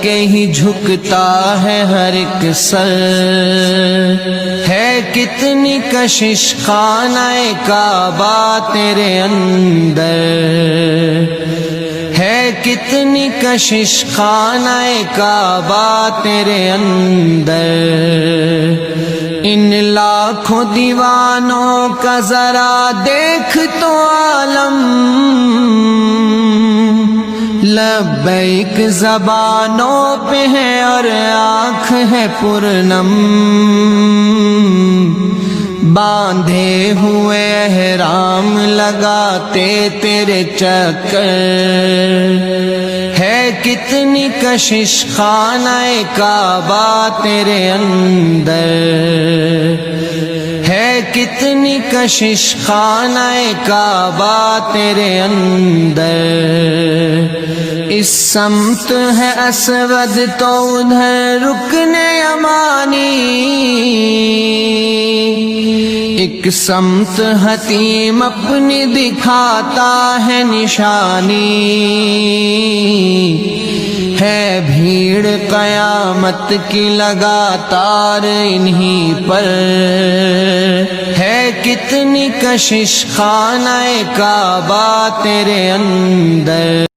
کے ہی جھکتا ہے ہر ایک سر، ہے کتنی کشش خانہ کعبہ تیرے اندر، ہے کتنی کشش خانہ کعبہ تیرے اندر، ان لاکھوں دیوانوں کا ذرا دیکھ تو عالم، لبیک زبانوں پہ ہے اور آنکھ ہے پرنم، باندھے ہوئے احرام لگاتے تیرے چکر، ہے کتنی کشش خانہ کعبہ تیرے اندر، ہے کتنی کشش خانہ کعبہ تیرے اندر، اس سمت ہے اسود تو ادھر رکن یمانی، ایک سمت حتیم اپنی دکھاتا ہے نشانی، ہے بھیڑ قیامت کی لگاتار انہی پر، ہے کتنی کشش خانہ کعبہ تیرے اندر۔